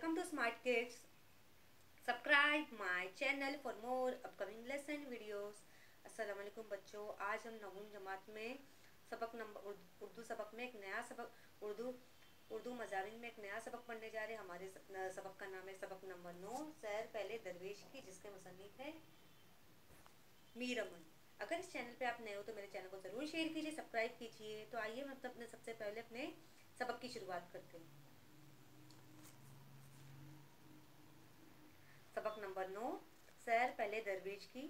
Welcome to Smart Kids. Subscribe my channel for more upcoming lesson videos. अस्सलाम वालेकुम बच्चों, आज हम नवम जमात में सबक नंबर उर्दू सबक में एक नया सबक उर्दू मज़ामिन में एक नया सबक पढ़ने जा रहे हैं। हमारे सबक का नाम है सबक नंबर 9, सैर पहले दरवेश की, जिसके मुसन्निफ है मीर अमन। अगर इस चैनल पे आप नए हो तो मेरे चैनल को ज़रूर शेयर कीजिए, सब्सक्राइब कीजिए। तो आइए हम अपने सबसे पहले अपने सबक की शुरुआत करते हैं। सबक नंबर 9, सैर पहले दरवेश की,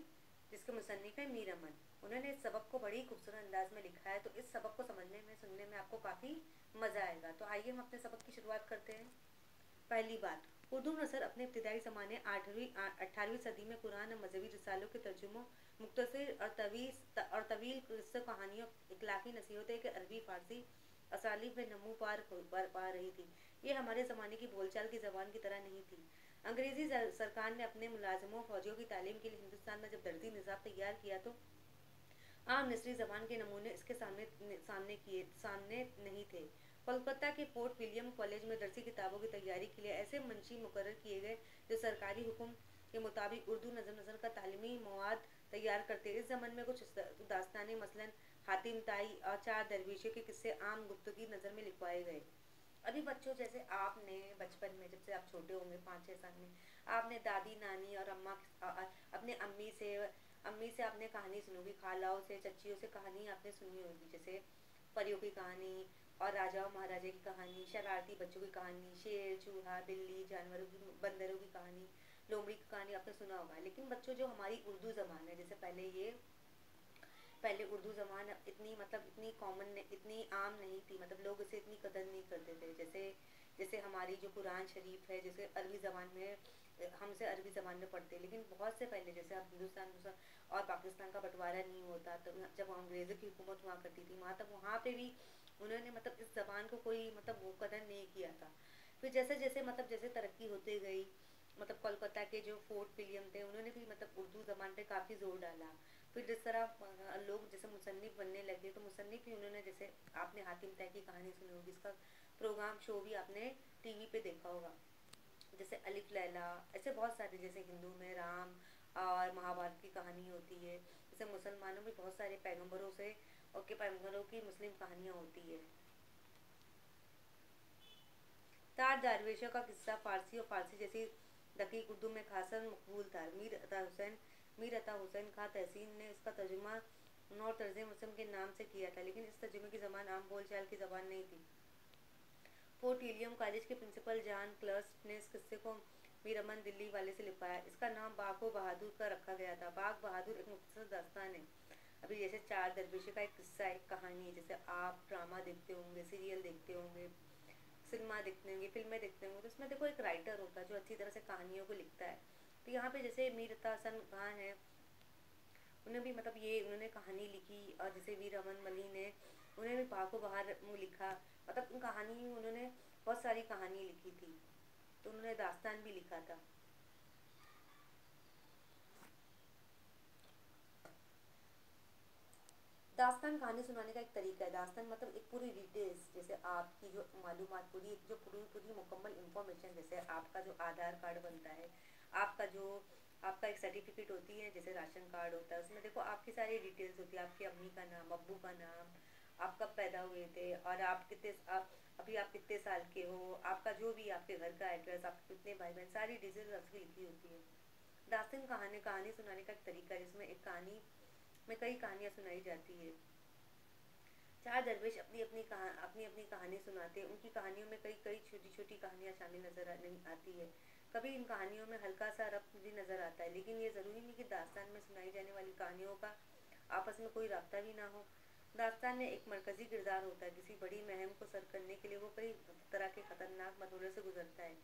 जिसके मुसन्निफ है मीर अमन। उन्होंने इस सबक को बड़ी खूबसूरत अंदाज में लिखा है, तो इस सबक को समझने में सुनने में आपको काफ़ी मज़ा आएगा। तो आइए हम अपने सबक की शुरुआत करते हैं। पहली बात, उर्दू नसर अपने इब्तदाई ज़माने 18वीं सदी में कुरान और मजहबी रिसालों के तर्जुमों, मुख्तसर और तवील किस्से कहानियों, इखलाकी नसीहतें के अरबी फ़ारसी असालीब में नमू पा रही थी। ये हमारे ज़माने की बोलचाल की ज़बान की तरह नहीं थी। अंग्रेज़ी सरकार ने अपने मुलाजमों फौजियों की तालीम के लिए हिंदुस्तान में जब दर्जी निज़ाम तैयार किया तो आम नस्री ज़बान के नमूने इसके सामने नहीं थे। कोलकाता के फोर्ट विलियम कॉलेज में दरसी किताबों की तैयारी के लिए ऐसे मंशी मुकर्रर किए गए जो सरकारी हुक्म के मुताबिक उर्दू नज़र का तालीमी मवाद तैयार करते। इस ज़माने में कुछ दास्तानें मसलन हातिम ताई और 4 दरवेशों के किस्से आम गुफ्तगी नज़र में लिखवाए गए। अभी बच्चों, जैसे आपने बचपन में, जब से आप छोटे होंगे 5-6 साल में, आपने दादी नानी और अपने अम्मी से आपने कहानी सुनी होगी, खालाओं से, चच्चियों से कहानी आपने सुनी होगी, जैसे परियों की कहानी और राजा और महाराजा की कहानी, शरारती बच्चों की कहानी, शेर, चूहा, बिल्ली, जानवरों की, बंदरों की कहानी, लोमड़ी की कहानी आपने सुना होगा। लेकिन बच्चों, जो हमारी उर्दू ज़बान है, जैसे पहले उर्दू ज़बान इतनी कॉमन, इतनी आम नहीं थी, लोग इसे इतनी कदर नहीं करते थे। जैसे हमारी जो कुरान शरीफ है, जैसे अरबी ज़बान में, हमसे अरबी ज़बान में पढ़ते हैं, लेकिन बहुत से पहले, जैसे अब हिंदुस्तान और पाकिस्तान का बंटवारा नहीं होता, तो जब अंग्रेज़ों की हुकूमत हुआ करती थी वहाँ पे भी उन्होंने इस ज़बान को कोई वो कदर नहीं किया था। फिर जैसे तरक्की होती गई, कोलकाता के जो फोर्ट विलियम थे, उन्होंने भी उर्दू ज़बान पे काफ़ी ज़ोर डाला। फिर जिस तरह लोग जैसे मुसन्निफ बनने लगे, तो मुसन्निफ भी उन्होंने, जैसे आपने हातिम ताई की कहानी सुनी होगी, इसका प्रोग्राम शो भी आपने टीवी पे देखा होगा, जैसे अलिफ लैला, ऐसे बहुत सारे, जैसे हिंदू में राम और महाभारत की कहानी होती है, जैसे मुसलमानों में बहुत सारे पैगंबरों की मुस्लिम कहानियाँ होती है। 4 दरवेशों का किस्सा फारसी जैसी दकीक उर्दू में खासन मकबूल था। मीर अता हुसैन खां तहसीन ने इसका तर्जुमा नौ तर्ज मुस्लिम के नाम से किया था, लेकिन इस तर्जुमे की ज़बान आम बोलचाल की ज़बान नहीं थी। फोर्ट विलियम कॉलेज के प्रिंसिपल जॉन क्लर्क ने इस किस्से को मीर अमन दिल्ली वाले से लिखवाया। इसका नाम बागो बहादुर का रखा गया था। बाग बहादुर एक मुख्तसर दास्तान है। अभी जैसे 4 दरवेशों का एक किस्सा, एक कहानी है, जैसे आप ड्रामा देखते होंगे, सीरियल देखते होंगे, सिनेमा देखते होंगे, फिल्में देखते होंगे, तो उसमें देखो एक राइटर होता है जो अच्छी तरह से कहानियों को लिखता है। तो यहाँ पे जैसे मीर अता हसन खां है, उन्हें भी ये उन्होंने कहानी लिखी, और जैसे वीर अमन मली ने, उन्हें भी बाको बहार लिखा, उन कहानी उन्होंने बहुत सारी कहानी लिखी थी, तो उन्होंने दास्तान भी लिखा था। दास्तान कहानी सुनाने का एक तरीका है। दास्तान एक पूरी डिटेल्स, जैसे आपकी जो मालूमात पूरी, जो पूरी मुकम्मल इंफॉर्मेशन, जैसे आपका जो आधार कार्ड बनता है, आपका एक सर्टिफिकेट होती है, जैसे राशन कार्ड होता है, उसमें देखो आपकी सारी डिटेल्स होती है, आपकी अम्मी का नाम, अब्बू का नाम, आप कब पैदा हुए थे, और अभी आप कितने साल के हो, आपका जो भी आपके घर का एड्रेस, आपके कितने भाई बहन, सारी डिटेल्स आपकी लिखी होती है। दास्तान कहानी सुनाने का एक तरीका है, जिसमें एक कहानी में कई कहानियाँ सुनाई जाती है। 4 दरवेश अपनी अपनी कहानी सुनाते हैं। उनकी कहानियों में कई छोटी छोटी कहानियाँ शामिल नहीं आती है। कभी इन कहानियों में हल्का सा रब्त भी नजर आता है, लेकिन ये ज़रूरी नहीं कि दास्तान में सुनाई जाने वाली कहानियों का आपस में कोई राब्ता भी ना हो। दास्तान में एक मरकजी किरदार होता है। किसी बड़ी मुहिम को सर करने के लिए वो कई तरह के खतरनाक मरहलों से गुजरता है।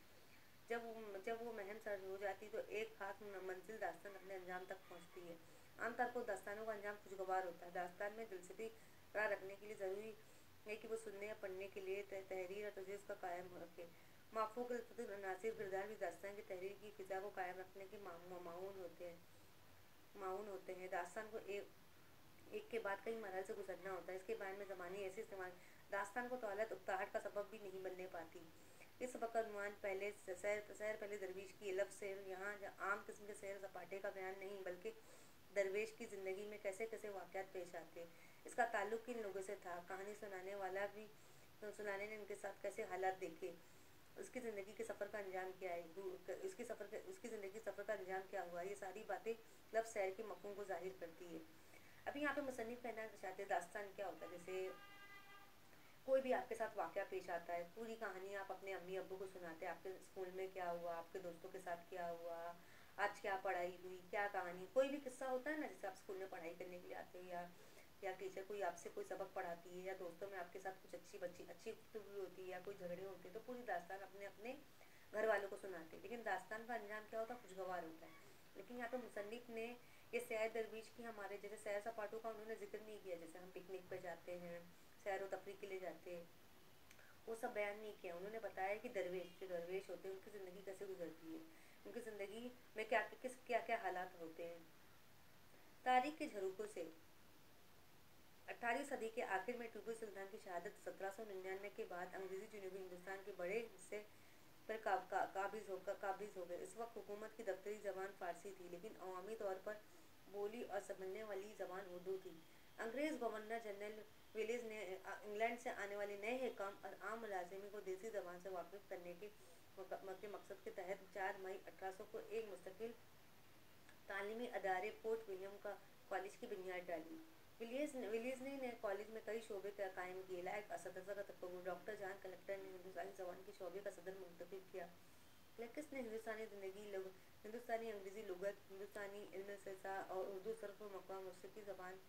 जब वो मुहिम सर हो जाती तो एक खास मंजिल दास्तान अपने अंजाम तक पहुंचती है। आमतौर पर दास्तानों का अंजाम खुशगवार होता है। दास्तान में दिलचस्पी बरकरार रखने के लिए ज़रूरी है कि वो सुनने या पढ़ने के लिए तहरीर और तजवीज़ का कायम रखे। माफूक नासिर किरदार भी दास्तान की तहरीर की फ़िज़ा को कायम रखने के माउन होते हैं। दास्तान को एक के बाद कई मरहल से गुजरना होता है। इसके बारे में ज़मानी ऐसे इस्तेमाल दास्तान को तौलत उकताहट का सबब भी नहीं बनने पाती। इस सबक का उन्वान पहले सैर पहले दरवेश की लफ्ज़ से यहाँ आम किस्म के सैर सपाटे का बयान नहीं बल्कि दरवेश की ज़िंदगी में कैसे कैसे वाक़यात पेश आते। इसका ताल्लुक़ किन लोगों से था, कहानी सुनाने वाला भी सुनाने ने उनके साथ कैसे हालात देखे, उसकी ज़िंदगी के सफ़र का अंजाम क्या है, उसकी ज़िंदगी के सफ़र का अंजाम क्या हुआ, ये सारी बातें लफ्ज़ सैर के मफ़हूम को ज़ाहिर करती है। अभी यहाँ पे मुसन्निफ़ कहना चाहते हैं दास्तान क्या होता है। जैसे कोई भी आपके साथ वाक़या पेश आता है, पूरी कहानी आप अपने अम्मी अब्बू को सुनाते हैं, आपके स्कूल में क्या हुआ, आपके दोस्तों के साथ क्या हुआ, आज क्या पढ़ाई हुई, क्या कहानी, कोई भी किस्सा होता है ना, जैसे आप स्कूल में पढ़ाई करने के लिए आते हो या टीचर कोई आपसे कोई सबक पढ़ाती है या दोस्तों में आपके साथ कुछ अच्छी गुफ्तगू होती है या कोई झगड़े होते हैं, तो पूरी दास्तान अपने अपने घर वालों को सुनाते हैं। लेकिन दास्तान का अंजाम क्या होता है, खुशगवार होता है। लेकिन यहाँ पे मुसन्निफ़ ने ये सैर दरवीश की हमारे जैसे सैर सपाटों का उन्होंने जिक्र नहीं किया। जैसे हम पिकनिक पे जाते हैं, सैर व तफरी के लिए जाते हैं, वो सब बयान नहीं किया। उन्होंने बताया कि जो दरवेश होते हैं उनकी ज़िंदगी कैसे गुजरती है, उनकी ज़िंदगी में क्या क्या हालात होते हैं। तारीख के झरोकों से 18वीं सदी के आखिर में टीपू सुल्तान की शहादत 1799 के बाद अंग्रेज़ी जनूबी हिंदुस्तान के बड़े हिस्से पर काबिज हो गए। इस वक्त हुकूमत की दफ्तरी ज़बान फ़ारसी थी, लेकिन अवामी तौर पर बोली और समझने वाली ज़बान उर्दू थी। अंग्रेज़ गवर्नर जनरल विलीज ने इंग्लैंड से आने वाले नए हुकाम और आम मुलाजिमी को देसी ज़बान से वाकिफ़ करने के मकसद के तहत 4 मई 1800 को एक मुस्तकिल तालीमी अदारे पोर्ट विलियम का कॉलेज की बुनियाद डाली। विलीज ने कॉलेज में कई शोबे कायम किए। लायक असतज़ा का तकव्वुर डॉक्टर जॉन कलेक्टर ने हिंदुस्तानी ज़बान के शोबे का सदर मुंतखब किया। क्लैकिस ने हिंदुस्तानी अंग्रेज़ी लुगत, हिंदुस्तानी इल्म सियासा और उर्दू सर्फ व मक़ाम मौसीकी ज़बान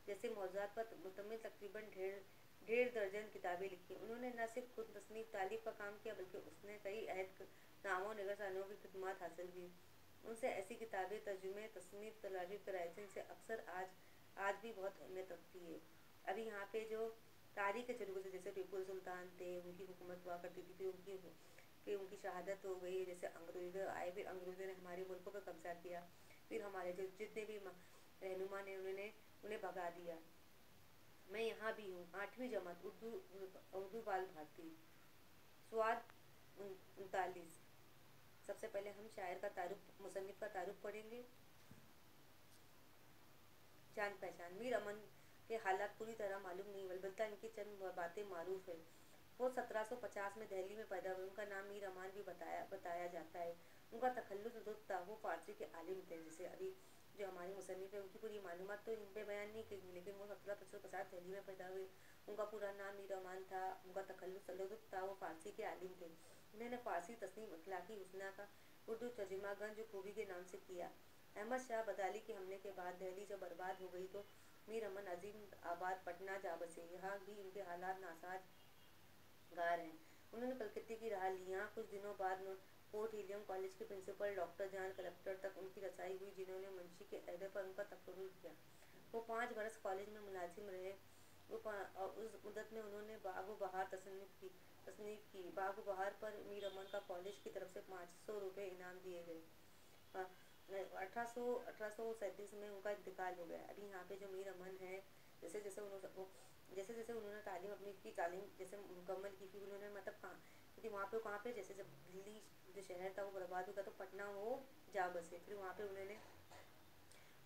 जैसे मौज़ूआत पर मुश्तमिल तकरीबन डेढ़ दर्जन किताबें लिखी। उन्होंने न सिर्फ खुद तसनीफ़ तालीफ का काम किया, बल्कि उसने कई अहद नामों निगरसानों की खिदमत हासिल की। उनसे ऐसी किताबें तर्जुमे तसनीफ़ तलाफ़ी कराई जिनसे अक्सर आज भी बहुत अहमियत रखती है। अभी यहाँ पे जो तारीख के झरोखे से जैसे टीपू सुल्तान थे, उनकी हुकूमत हुआ करती थी, फिर उनकी शहादत हो गई। जैसे अंग्रेज़ आए, फिर अंग्रेज़ों ने हमारे मुल्कों पर कब्जा किया, फिर हमारे जो जितने भी रहनुमा ने उन्हें भगा दिया। मैं यहाँ भी हूँ, 8वीं जमात, उर्दू बाल भारती, स्वाद 39। सबसे पहले हम शायर का तारुफ, मुसन्निफ़ का तारुफ पढ़ेंगे। जान पहचान। मीर अमन के हालात पूरी तरह मालूम नहीं, अलबत्ता इनकी चंद बातें मारूफ है। वो 1750 में दिल्ली में पैदा हुए। उनका नाम मीर अमान भी बताया जाता है। उनका तखल्लुस दुरुस्त था, वो फ़ारसी के आलिम थे। जैसे अभी जो हमारे मुसन्निफ़ है उनकी पूरी मालूमात तो इन पे बयान नहीं की, लेकिन वो 1750 दिल्ली में पैदा हुए। उनका पूरा नाम मीर अमान था, उनका तखल्लुस दुरुस्त था, वो फ़ारसी के आलिम थे। उन्होंने फ़ारसी तस्नीम अखलाकी हुस्ना का उर्दू तर्जुमा गंज खूबी के नाम से किया। अहमद शाह बदाली के हमले के बाद दिल्ली जब बर्बाद हो गई तो मीर अमन अजीम आबाद पटना जा बसे। यहाँ भी इनके हालात नासाजगार हैं। उन्होंने कलकत्ते की राह ली। यहाँ कुछ दिनों बाद पोर्ट विलियम कॉलेज के प्रिंसिपल डॉक्टर जॉन कलेक्टर तक उनकी रसाई हुई, जिन्होंने मुंशी के अहदे पर उनका तकर्रुर किया। वो 5 बरस कॉलेज में मुलाजिम रहे। और उस मुद्दत में उन्होंने बाग बहार तसनीफ़ की। बाग बहार पर मीर अमन का कॉलेज की तरफ से 500 रुपये इनाम दिए गए। 1837 में उनका इंतकाल हो गया। अभी यहाँ पे जो मीर अमन है, जैसे जैसे उन्होंने तालीम जैसे मुकम्मल की, फिर उन्होंने मतलब कहाँ पे जैसे जब दिल्ली जो शहर था वो बर्बाद हो गया तो पटना वो जा बसे। फिर वहाँ पे उन्होंने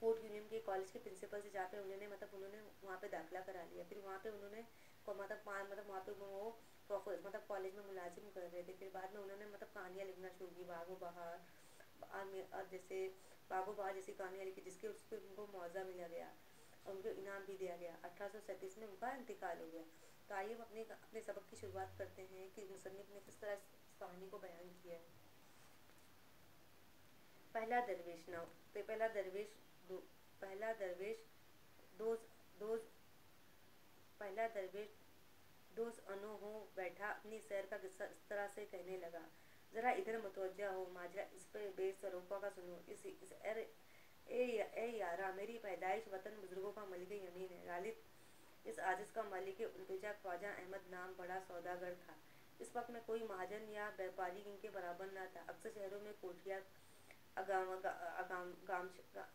फोर्ट विलियम के कॉलेज के प्रिंसिपल से जाकर उन्होंने वहाँ पे दाखिला करा लिया। फिर वहाँ पे उन्होंने वहाँ पे वो कॉलेज में मुलाजिम कर रहे थे। फिर बाद में उन्होंने कहानियाँ लिखना शुरू की, बागो बहार और जैसे बागो बहार जैसी कहानियाँ लिखी, जिसके उसको उनको मुआवजा मिला गया और उनको इनाम भी दिया गया। 1837 में उनका इंतकाल हो गया। तो आइए हम अपने सबक की शुरुआत करते हैं कि मुसन्निफ़ ने किस तरह इस कहानी को बयान किया है। पहला दरवेश नाव पे पहला दरवेश दोस्त अनो हो बैठा अपनी सैर का किस्सा इस तरह से कहने लगा। जरा इधर मुतवज्जा हो, माजरा इस पे बेसरोपा का सुनो। ए यारा, मेरी पैदाइश वतन बुजुर्गों का मलिक यमीन है। गालिब इस आजिज़ का मालिक उल्तुजा ख्वाजा अहमद नाम बड़ा सौदागर था। इस वक्त में कोई महाजन या व्यापारी इनके बराबर न था। अक्सर शहरों में कोठियाँ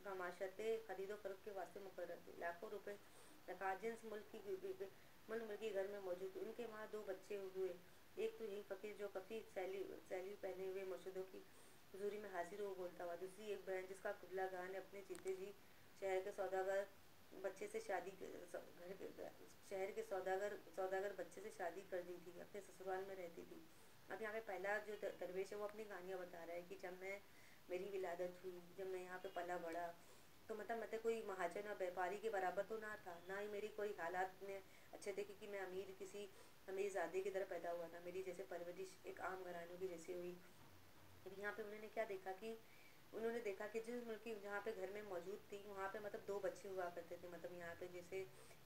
गामाशतें खरीदो फरोख्त के वास्ते मुकर्रर थी। लाखों रुपए नकाजिंस मुल्क की घर में मौजूद। उनके वहाँ 2 बच्चे हुए। एक तो यही फ़कीर जो कफ़ी सैली पहने हुए मुर्शिदों की हुजूरी में हाजिर हो बोलता हुआ, दूसरी एक बहन जिसका कुबला गाह ने अपने जीते जी शहर के सौदागर बच्चे से शादी घर के शहर के सौदागर बच्चे से शादी कर दी थी, अपने ससुराल में रहती थी। अब यहाँ पे पहला जो दरवेश है वो अपनी कहानियाँ बता रहा है कि जब मैं मेरी विलादत हुई, जब मैं यहाँ पे पला बड़ा, तो मतलब कोई महाजन और व्यापारी के बराबर तो ना था, ना ही मेरी कोई हालात में अच्छे थे, क्योंकि मैं किसी अमीर ज़ादे की तरह पैदा हुआ था। मेरी जैसे परवरिश एक आम घरानों की जैसी हुई। अब यहाँ पे उन्होंने देखा कि जिस मुल्क की जहाँ पे घर में मौजूद थी वहाँ पे मतलब दो बच्चे हुआ करते थे, मतलब यहाँ पे जैसे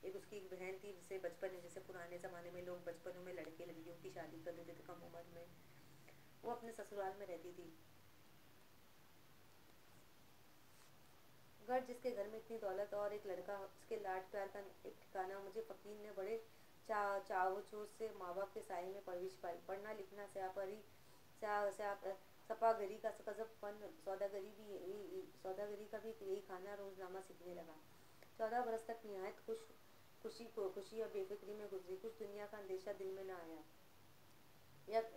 एक उसकी एक बहन थी जिसे बचपन में, जैसे पुराने ज़माने में लोग बचपनों में लड़के लड़कियों की शादी कर देते थे कम उम्र में, वो अपने ससुराल में रहती थी। घर जिसके घर में इतनी दौलत और एक लड़का उसके लाड प्यार का एक ठिकाना, मुझे फ़कीर ने बड़े चाव चूज से माँ बाप के साय में परवरिश पाई। पढ़ना लिखना स्यापारी सपागरी का कसब फन सौदागरी का भी यही खाना रोजनामा सीखने लगा। 14 बरस तक निहायत खुशी और बेफिक्री में गुजरी। कुछ दुनिया का अंदेशा दिल में न आया। यक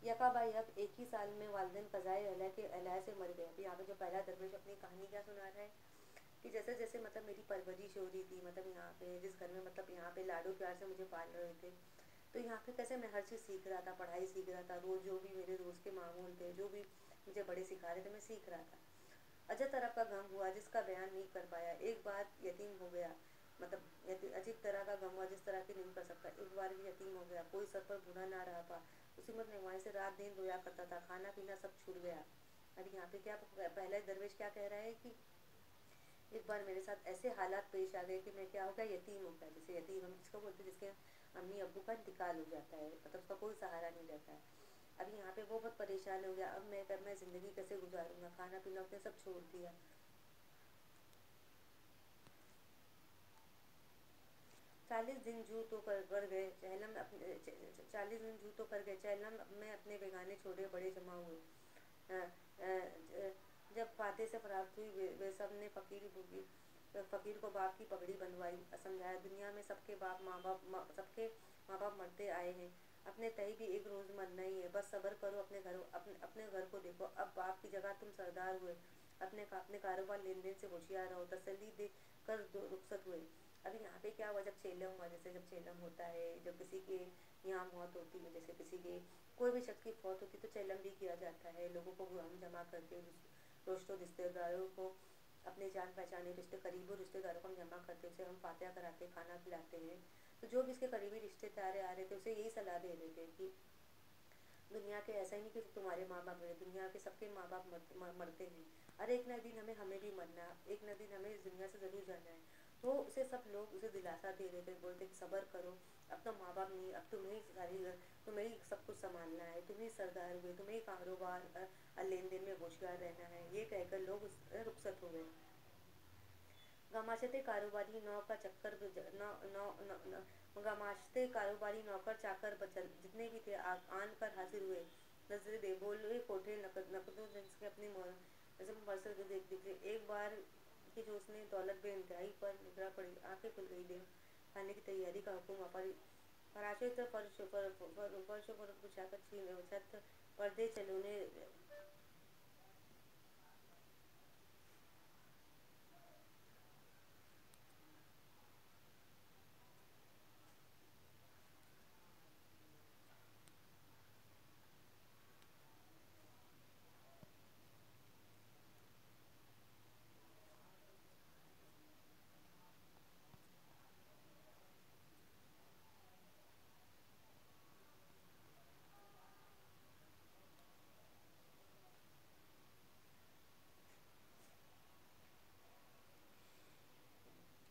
यका बाई यक एक ही साल में वालदेन कज़ाए अहला से मर गए। अभी यहाँ पे जो पहला दरवेश अपनी कहानी क्या सुना रहा है कि जैसे जैसे मतलब मेरी परवरिश हो रही थी, मतलब यहाँ पे जिस घर में मतलब यहाँ पे लाडो प्यार से मुझे पाल रहे थे, तो यहाँ पे कैसे मैं हर चीज़ सीख रहा था, पढ़ाई सीख रहा था, रोज़ जो भी मेरे रोज़ के मामूल थे, जो भी मुझे बड़े सिखा रहे थे, मैं सीख रहा था। अजब तरह का गम हुआ जिसका बयान नहीं कर पाया। एक बार यतीम हो गया, मतलब अजीब तरह का गम हुआ जिस तरह की नहीं कर सकता। एक बार भी यतीम हो गया, कोई सर पर बूढ़ा ना रहा पा। उसी मत में वहीं से रात दिन रोया करता था, खाना पीना सब छूट गया। अब यहाँ पे क्या पहला दरवेश क्या कह रहा है कि एक बार मेरे साथ ऐसे हालात पेश आ गए कि मैं क्या हो गया, यतीम हो गया। जैसे यतीम हम जिसको बोलते हैं, जिसके अम्मी अब्बू का इंतकाल हो जाता है, मतलब उसका कोई सहारा नहीं रहता है। अब यहाँ पे वो बहुत परेशान हो गया। अब मैं ज़िंदगी कैसे गुजारूंगा, खाना पीना उसने सब छोड़ दिया। 40 दिन जू तो कर गए चहलम अपने 40 दिन जू तो कर गए चहलम में अपने बेगाने छोड़े बड़े जमा हुए। अ, अ, जब फाते से फरार हुई वे सब ने फ़कीर को बाप की पगड़ी बंधवाई, समझाया दुनिया में सबके माँ बाप मरते आए हैं, अपने तय भी एक रोज़ मरना ही है, बस सब्र करो, अपने घर को देखो। अब बाप की जगह तुम सरदार हुए, अपने कारोबार लेन देन से होशियार रहो, तसल्ली दे कर रुखसत हुए। अभी यहाँ पे क्या हुआ, जब चेलम हुआ, जैसे जब चेलम होता है, जब किसी के यहाँ मौत होती है, जैसे किसी के कोई भी शख्स की फौत होती तो चेलम भी किया जाता है। लोगों को हम जमा करके दोस्तों रिश्तेदारों को, अपने जान पहचाने करीबी रिश्तेदारों को हम जमा करते, उसे हम फातिहा कराते, खाना खिलाते हैं। तो जो भी इसके करीबी रिश्तेदार आ रहे थे उसे यही सलाह दे रहे थे कि दुनिया के ऐसा ही नहीं कि तुम्हारे माँ बाप मरे, दुनिया के सबके माँ बाप मरते हैं। अरे एक न दिन हमें भी मरना है, एक न दिन हमें इस दुनिया से ज़रूर जाना है। तो उसे सब लोग उसे दिलासा दे रहे थे, बोलते कि सब्र करो, अब तो माँ बाप नहीं, अब तुम्हें ही सब कुछ संभालना है, तुम्हें सरदार हुए, तुम्हें कारोबार लेन देन में होशियार रहना है। ये कहकर लोग रुखसत हो गए। गमाशते कारोबारी नौ का चक्कर नौ नौ नौ नौ गमाशते कारोबारी नौकर चाकर बचल जितने भी थे आन कर हाजिर हुए। नजरे दे बोले कोठे नकदों जिसके अपनी जैसे मरसद देख दिखे। एक बार कि जो उसने दौलत बेइंतहाई पर निगरा पड़ी, आंखें खुल गई। दिन खाने की तैयारी का हुक्म पर फराशों से फर्श पर बिछाकर छीन छत पर्दे चलोने।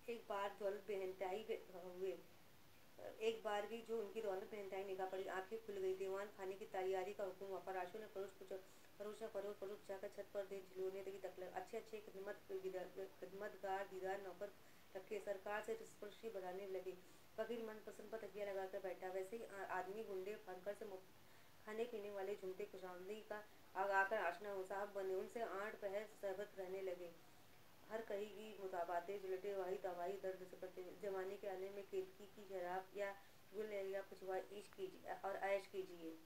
एक बार दौलत बेइंतहाई हुए, एक बार भी जो उनकी दौलत में इंतहाई निगाह पड़ी, आंखें खुल गई। दीवान खाने की तैयारी का हुक्म हुआ। फराशों ने परोस जाकर छत पर दे झिलुने लगी तकलक। अच्छे अच्छे खिदमतगार दीदार नौकर रखे, सरकार से रिश्वत बढ़ाने लगे। फकीर मनपसंद पर तकिया लगाकर बैठा, वैसे ही आदमी गुंडे फानकर से मुफ्त खाने पीने वाले झुमते खुशामदी का आकर आशना हो, साहब बने, उनसे आठ पहर सहबत रहने लगे। हर कहीं की मुताबातें जुलटे वाही तबाही दर्द से करते जमाने के आले में केतकी की शराब या भूल लिया कुछ हुआ, इश्क कीजिए और ऐश कीजिए।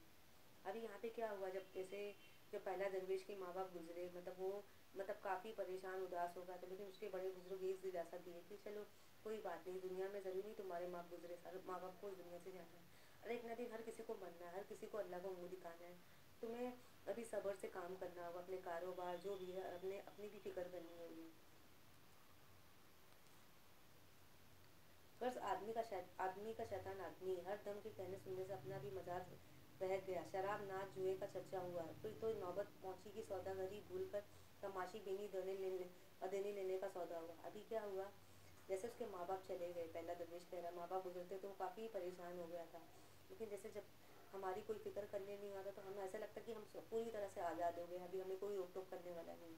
अभी यहाँ पे क्या हुआ, जब जैसे जो पहला दरवेश के माँ बाप गुजरे, मतलब वो मतलब काफ़ी परेशान उदास हो गया था, लेकिन उसके बड़े बुजुर्ग ये दिलासा दिए कि चलो कोई बात नहीं, दुनिया में ज़रूरी नहीं तुम्हारे माँ गुजरे, सारे माँ बाप को इस दुनिया से जाना है, अरे एक ना दिन हर किसी को मरना है, हर किसी को अल्लाह को मुँह दिखाना है। तुम्हें अभी सब्र से काम करना होगा, अपने कारोबार जो भी है अपने अपनी भी फिक्र करनी होगी। कर्ज आदमी का शैतान आदमी है, हर दम के कहने सुनने से अपना भी मजाज बहक गया। शराब नाच जुए का चर्चा हुआ, फिर तो नौबत पहुंची कि सौदागरी भूल कर तमाशी बेनी देने लेने का सौदा हुआ। अभी क्या हुआ, जैसे उसके माँ बाप चले गए, पहला दरवेश कह रहा माँ बाप गुजरते तो वो काफ़ी परेशान हो गया था, लेकिन जैसे जब हमारी कोई फिक्र करने नहीं आता तो हमें ऐसा लगता है कि हम पूरी तरह से आज़ाद हो गए, अभी हमें कोई रोक टोक करने वाला नहीं।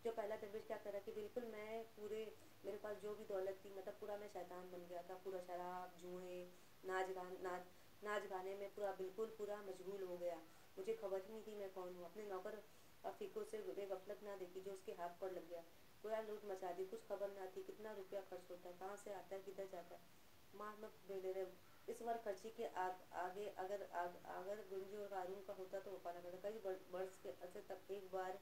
जो पहला दरवेश क्या कर रहा कि बिल्कुल मैं पूरे, मेरे पास जो भी दौलत थी, मतलब पूरा मैं शैतान बन गया था, पूरा शराब जुए नाच गान नाच गाने में पूरा बिल्कुल पूरा मशगूल हो गया। मुझे खबर ही नहीं थी मैं कौन हूँ, अपने नौकर अफीकों से बेगफलत ना देखी जो उसके हाथ पर लग गया, पूरा लूट मचा दी, कुछ खबर ना थी कितना रुपया खर्च होता है, कहाँ से आता है किधर जाता है। माँ मत बेले रहे इस बार खर्ची के आगे अगर गुंजी और कारून का होता तो वो पाना पड़ता। कई वर्ष के अरसे तक एक बार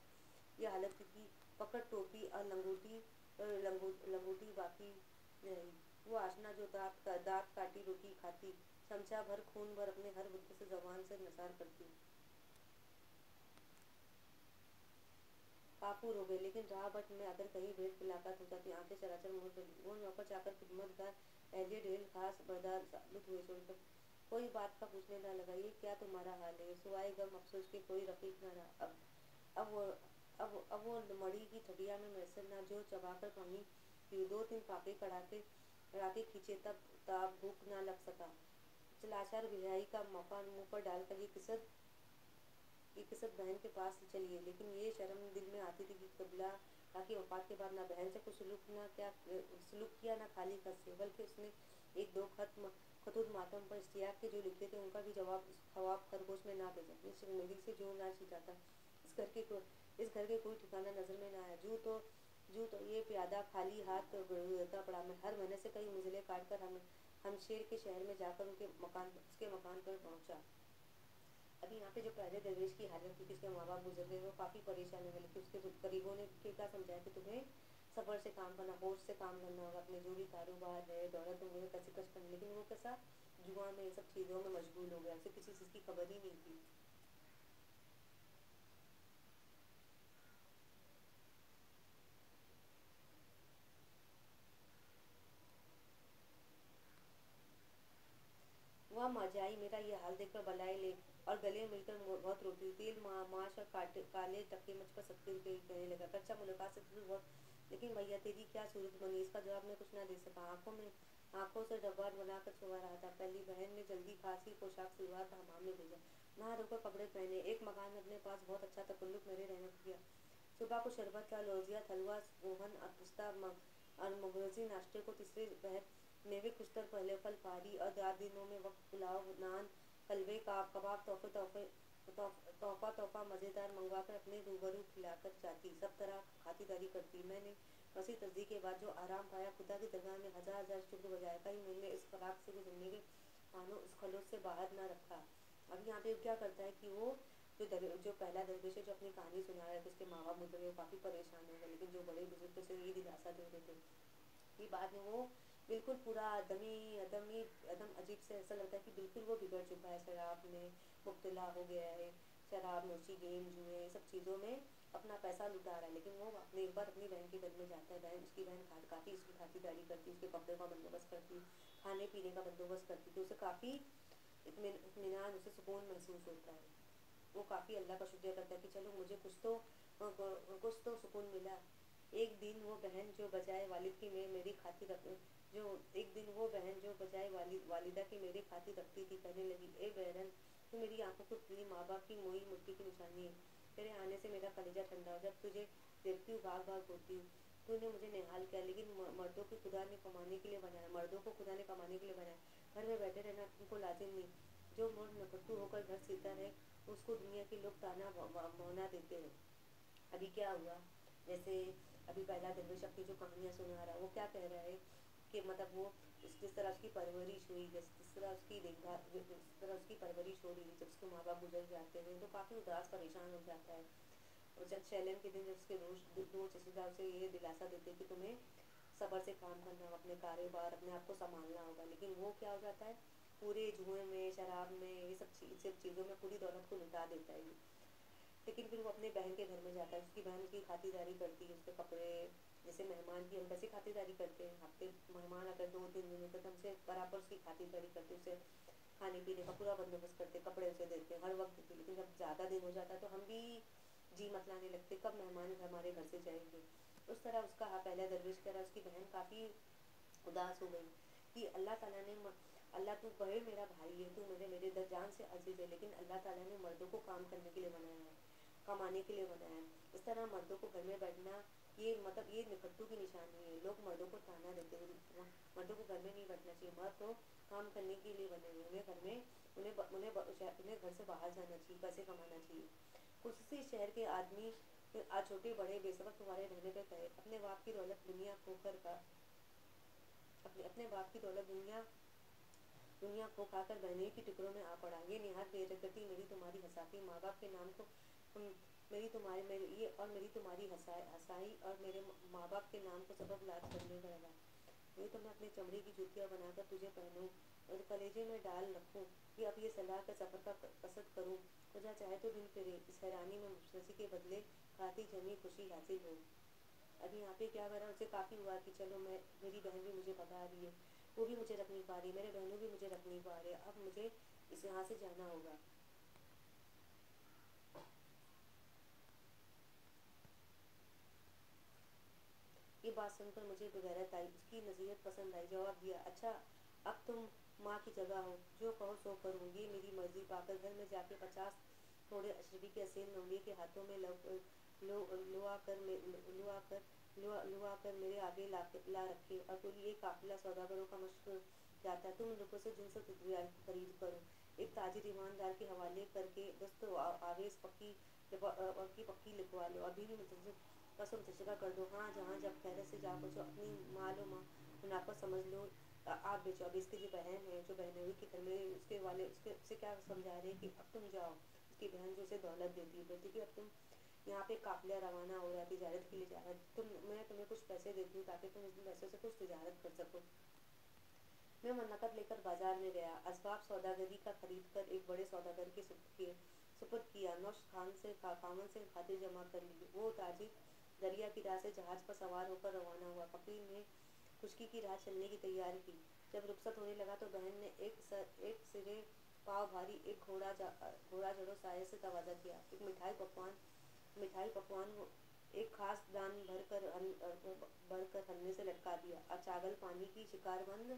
ये हालत थी कि पकड़ टोपी और लंगोटी बाकी रही। वो आशना जो दांत काटी रोटी खाती, चमचा भर खून भर अपने हर बुद्ध से जबान से नसार करती। काफूर हो गई, लेकिन राह बट में अगर कहीं भेंट मुलाकात हो जाती आंखें चराचर मोड़ कर वो नौकर चाकर खिदमतगार एहले ढेल खास बरदार साबित हुए छोड़कर कोई बात का पूछने न लगा। ये क्या तुम्हारा हाल है, सुवाए गम अफसोस के कोई रफीक न रहा। अब वो अब वो मड़ी की ठगिया में मैसर ना जो चबाकर पानी पी, दो तीन फाके कड़ाके खींचे तब ताब भूख ना लग सका। चलाचार बिहाई का मौका मुंह पर डालकर ये किसत बहन के पास चलिए, लेकिन ये शर्म दिल में आती थी कि कबला ताकि वफात के बाद ना बहन से कुछ सलूक किया ना खाली खत से, बल्कि उसने एक दो खतूत मातम पर इश्तियाक के जो लिखे थे उनका भी जवाब खवाब खरगोश में ना भेजा। इस शर्मिंदगी से जो ना छीटा था, इस घर के कोई ठिकाना नजर में ना आया। जू तो ये प्यादा खाली हाथ गुजरता पड़ा। मैं हर महीने से कई मुजले काट कर हम शेर के शहर में जाकर उसके मकान पर पहुंचा। अभी यहाँ पे जो पहले दरवेश की हालत थी कि उसके माँ बाप गुजर गए, वो काफ़ी परेशान हुए, लेकिन उसके करीबों ने क्या समझाया कि तुम्हें सब्र से काम करना, होश से काम करना होगा, अपने जो भी कारोबार है दौलत है उन्हें कैसे कश करना। लेकिन वो कैसा जुआ में ये सब चीज़ों में मशगूल हो गया, उसे किसी चीज़ की खबर ही नहीं थी। वह मजाई मेरा ये हाल देखकर बलाई ले और गले मिलकर बहुत रोती। तेल माश और काले टक्के मुझ पर सकते हुए कहने लगा, कच्चा मुलाकात से तुझे बहुत, लेकिन भैया तेरी क्या सूरत बनी। इसका जवाब मैं कुछ ना दे सका। आंखों से डब्बा बनाकर छुपा रहा था। पहली बहन ने जल्दी खासी पोशाक सिलवा कर हमाम में भेजा, नहा धोकर कपड़े पहने, एक मकान में अपने पास बहुत अच्छा तकल्लुक मेरे रहने को किया। सुबह को शरबत का लोजिया हलवा सोहन और पिस्ता और मगरजी नाश्ते को, तीसरे पहर मेवे कुश्तर पहले फल फारी और 4 दिनों में वक्त पुलाव नान कलवे का कबाब तोहफा मज़ेदार मंगवाकर अपने रूबरू खिलाकर जाती, सब तरह खातिरदारी करती। मैंने वसी तस्दीक के बाद जो आराम पाया, खुदा की दरगाह में हजार हजार शुक्र बजाया। कहीं मैंने इस फराक से गुजरने के मानो इस खलूत से बाहर न रखा। अब यहाँ पे क्या करता है कि वो जो पहला दरवेश है जो अपनी कहानी सुना रहा है कि उसके माँ बाप गुजरे, वो काफ़ी परेशान हो गए, लेकिन जो बड़े बुजुर्ग से ये दिलासा दे रहे थे कि बाद में वो बिल्कुल पूरा एकदम अजीब से ऐसा लगता है कि बिल्कुल वो बिगड़ चुका है, शराब में मुब्तला हो गया है, शराब नोशी गेम जुए सब चीज़ों में अपना पैसा लुटा रहा है। लेकिन वो अपने एक बार अपनी बहन के घर में जाता है, उसकी बहन काफ़ी उसकी खातिरदारी करती, उसके कपड़े का बंदोबस्त करती, खाने पीने का बंदोबस्त करती, तो उसे काफ़ी इत्मीनान, उसे सुकून महसूस होता है। वो काफ़ी अल्लाह का शुक्रिया करता है कि चलो मुझे कुछ तो सुकून मिला। एक दिन वो बहन जो बजाय वालिद की मेरी खातिर रख जो एक दिन वो बहन जो बजाय वालिदा की मेरी खातिर रखती थी, कहने लगी, ए बहरन तू मेरी आंखों को खुली माँ बाप की मोई मुट्ठी की निशानी है। तेरे आने से मेरा कलेजा ठंडा हो, जब तुझे देखती हूँ भाग भाग होती हूँ। तूने मुझे निहाल किया, लेकिन मर्दों को खुदा ने कमाने के लिए बनाया, मर्दों को खुदा ने कमाने के लिए बनाया। घर में बैठे रहना तुमको लाजिम नहीं। जो मर्द नकट्टू होकर घर सीता है उसको दुनिया के लोग ताना मौना देते हैं। अभी क्या हुआ, जैसे अभी पहला दरवेश अपनी जो कहानियाँ सुना रहा है, वो क्या कह रहा है कि मतलब वो जिस तरह उसकी परवरिश हुई, जिस तरह उसकी देखभाल, जिस तरह उसकी परवरिश हो रही थी, जब उसके माँ बाप गुजर जाते हैं तो काफ़ी उदास परेशान हो जाता है। और जब शैलेंद्र के दिन जब उसके दोस्त रिश्तेदार उसे ये दिलासा देते हैं कि तुम्हें सब्र से काम करना होगा, अपने कारोबार अपने आप को संभालना होगा, लेकिन वो क्या हो जाता है, पूरे जुए में, शराब में, ये सब चीज़ों में पूरी दौलत को लुटा देता है। लेकिन फिर वो अपने बहन के घर में जाता है, उसकी बहन उसकी खातिरदारी करती है, उसके कपड़े, जैसे मेहमान की हम कैसे खातिरदारी करते हैं, हफ्ते मेहमान अगर 2-3 दिन होते तो हमसे बराबर उसकी खातिरदारी करते, उसे खाने पीने का पूरा बंदोबस्त करते, कपड़े उसे देते हर वक्त देते। लेकिन जब ज़्यादा दिन हो जाता है तो हम भी जी मतलाने लगते, कब मेहमान हमारे घर से जाएंगे। उस तरह उसका पहला दरवेश कह रहा, उसकी बहन काफ़ी उदास हो गई कि अल्लाह ताला ने अल्लाह तू बड़े मेरा भाई है, तू मेरे जान से अजीज है, लेकिन अल्लाह ताला ने मर्दों को काम करने के लिए बनाया है, कमाने के लिए बनाया है। इस तरह मर्दों को घर में बैठना, ये मतलब ये निकट्टू की निशानी है। लोग मर्दों को ताना देते हैं, मर्दों को घर में नहीं बैठना चाहिए, मर्द तो काम करने के लिए बने हुए, उन्हें घर में उन्हें घर से बाहर जाना चाहिए, पैसे कमाना चाहिए। किसी शहर के आदमी आज छोटे बड़े बेसबक तुम्हारे रहने पे कहे, अपने बाप की दौलत दुनिया खोकर का अपने बाप की दौलत दुनिया को खाकर बहने की टुकड़ों में आ पड़ा। ये निहायत बेइज्जती मेरी तुम्हारी हंसाती, माँ बाप के नाम को मेरी तुम्हारी मेरी ये और मेरी तुम्हारी हंसाई और मेरे माँ बाप के नाम को सबब लाज करने का लगा। नहीं तो मैं अपनी चमड़ी की जूतियाँ बनाकर तुझे पहनूं और कलेजे में डाल रखूं कि अब ये सलाह का सफ़र का कसद करूं, खुदा चाहे तो दिन फिरे इस हैरानी में मुझसे के बदले खाती जमी खुशी हासिल हो। अभी यहाँ पे क्या करा, उसे काफ़ी हुआ कि चलो मेरी बहन भी मुझे पका रही है, वो भी मुझे रख नहीं पा रही, मेरे बहनों भी मुझे रख नहीं पा रहे, अब मुझे इस यहाँ से जाना होगा। ये बात सुनकर मुझे बेगैरत आई, उसकी नसीहत पसंद आई, जवाब दिया, अच्छा अब तुम माँ की जगह हो, जो कहो सो करूँ, ये मेरी मर्जी। पाकर घर में जाके 50 थोड़े अशरफी के असील नौलिये के हाथों में लुआ कर मेरे आगे ला रखे और बोली, एक काफिला सौदागरों का मशहूर जाता है, तुम लोगों से जिनसे खरीद करो, एक ताजिर ईमानदार के हवाले करके दस्त आवेश पक्की लिखवा लो, अभी भी कसम तशका कर दो, हाँ जहाँ जब खैरत से जा पहुँचो, अपनी मालो मुनाफा समझ लो, आप बेचो। अभी इसकी जो बहन है, जो बहन हुई कि घर में उसके वाले उससे क्या समझा रहे हैं कि अब तुम जाओ। उसकी बहन जो उसे दौलत देती है, बोलती कि अब तुम यहाँ पे काफिला रवाना हो रहा है, तिजारत के लिए जा रहा है, मैं तुम्हें कुछ पैसे देती हूँ ताकि तुम इन पैसों से कुछ तिजारत कर सको। मैं नकद लेकर बाजार में गया, असबाब सौदागरी का खरीद कर एक बड़े सौदागर के सुपुर्द किया, नौश खामन से खातिर जमा कर ली। वो ताजिर दरिया की राह से जहाज पर सवार होकर रवाना हुआ। फकीर ने खुशकी की राह चलने की तैयारी की। जब रुखसत होने लगा तो बहन ने एक सिरे पाव भारी एक घोड़ा जड़ो साये से तवाज़ा किया, एक मिठाई पकवान एक खास दान भर कर हलने से लटका दिया और चावल पानी की शिकारबंद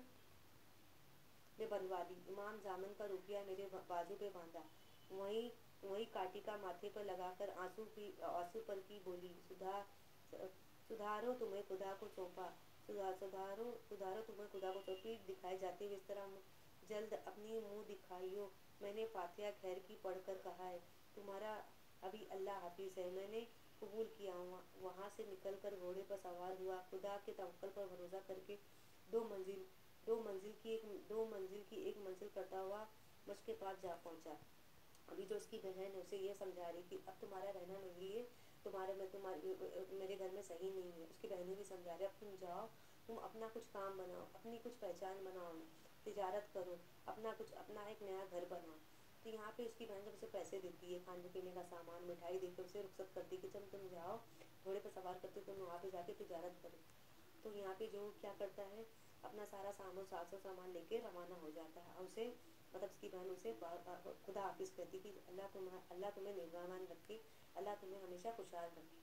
ने बनवा दी। इमाम जामन का रुपया मेरे बाजू पे बांधा, वही वही काटी का माथे पर लगाकर आंसू पर की बोली, सुधारो तुम्हें खुदा को सौंपा, सुधारो तुम्हें खुदा को सौंपी। दिखाए जाते हुए इस तरह जल्द अपनी मुंह दिखाइयो, मैंने फातिहा खैर की पढ़कर कहा है, तुम्हारा अभी अल्लाह हाफिज है। मैंने कबूल किया। वहाँ से निकलकर घोड़े पर सवार हुआ, खुदा के तवक्कल पर भरोसा करके दो मंजिल दो मंजिल की एक मंजिल करता हुआ मुझ के पास जा पहुंचा। अभी जो उसकी बहन है उसे ये समझा रही कि अब तुम्हारा रहना मेरे लिए मेरे घर में सही नहीं है। उसकी बहनें भी समझा रही, अब तुम जाओ, तुम अपना कुछ काम बनाओ, अपनी कुछ पहचान बनाओ, तिजारत करो, अपना एक नया घर बनाओ। तो यहाँ पे उसकी बहन जब उसे पैसे देती है, खाने पीने का सामान, मिठाई देकर उसे रुखसत करती है कि जब तुम जाओ, घोड़े पर सवार करते तुम वहाँ पे जाके तिजारत करो। तो यहाँ पे जो क्या करता है, अपना सारा सामान लेके रवाना हो जाता है और उसे मतलब उसकी बहन उसे खुदा हाफिज कहती कि अल्लाह तुम्हें निगरान रखे, अल्लाह तुम्हें हमेशा खुशहाल रखे।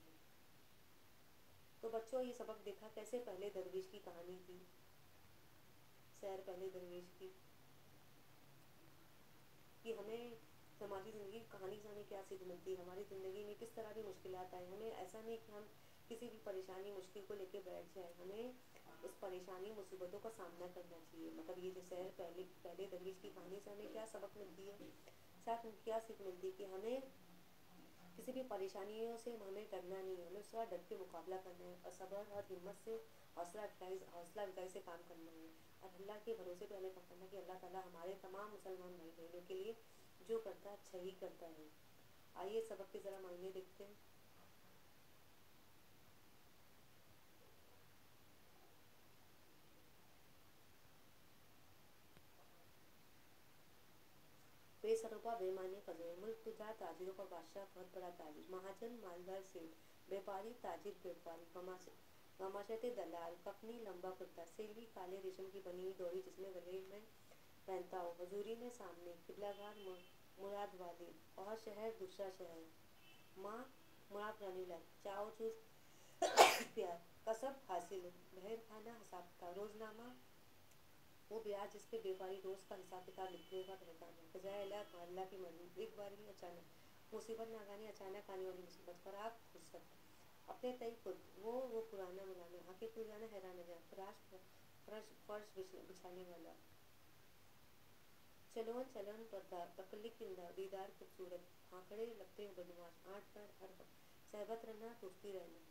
तो बच्चों, ये सबक देखा कैसे पहले दरवेश की कहानी थी, सैर पहले दरवेश की, कि हमें हमारी ज़िंदगी कहानी से हमें क्या सीख मिलती है, हमारी ज़िंदगी में किस तरह की मुश्किलात आए, हमें ऐसा नहीं कि हम किसी भी परेशानी मुश्किल को लेके बैठ जाए, हमें उस परेशानी मुसीबतों का सामना करना चाहिए। मतलब ये जो सैर पहले दरवेश की कहानी से हमें क्या सबक मिलती है, साथ में क्या सीख मिलती है कि हमें किसी भी परेशानियों से हमें डरना नहीं है, हमें उसका डर के मुकाबला करना है और सब्र और हिम्मत से हौसला अफजाई से काम करना है। और अल्लाह के भरोसे पे हमें करना है कि अल्लाह ताला हमारे तमाम मुसलमान भाई बहनों के लिए जो करता है अच्छा ही करता है। आइए सबक के ज़रा मायने देखते हैं। बेसरोपा बेमानी फजल मुल्क तुझा ताजिरों का बादशाह बहुत बड़ा ताजिर महाजन मालदार सेठ व्यापारी ताजिर व्यापारी गमाशते दलाल कफनी लंबा कुर्ता सेली काले रेशम की बनी हुई डोरी जिसमें गले में पहनता हो हजूरी में सामने किबलागार मुराद वाली और शहर दूसरा शहर माँ मुराद रानी लाल चाओ चूस प्यार कसब हासिल बहर खाना हिसाब का रोजनामा वो ब्याज जिस पे व्यापारी रोज का हिसाब किताब लिखने का ठहकाना है बजाय अल्लाह की मर्जी एक बार ही अचानक मुसीबत नागानी अचानक आने वाली मुसीबत फराक फुर्सत अपने तय खुद वो पुराना मुलाना आके कोई जाना हैरान हो जाए फर्श बिछाने वाला चलोन चलन तकल्लिक दीदार खूबसूरत आंकड़े लगते हैं बदमाश आठ पैर हर सहबत रहना पूछती रहना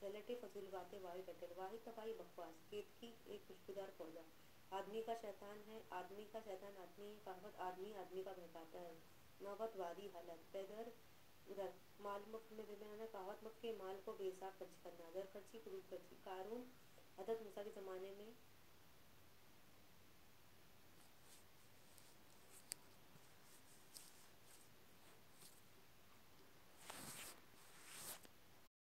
झलटे फजूल बातें वाही टटर वाही तबाही बकवास केत की एक खुशबूदार पौधा आदमी का शैतान है आदमी का शैतान आदमी कहावत आदमी आदमी का बहकाता है नौबत वादी हालत पैदर उधर माल मुफ्त में देना कहावत मुफ्त के माल को बेसाब खर्च करना दर खर्ची फरूट खर्ची कारून हजरत मूसा के ज़माने में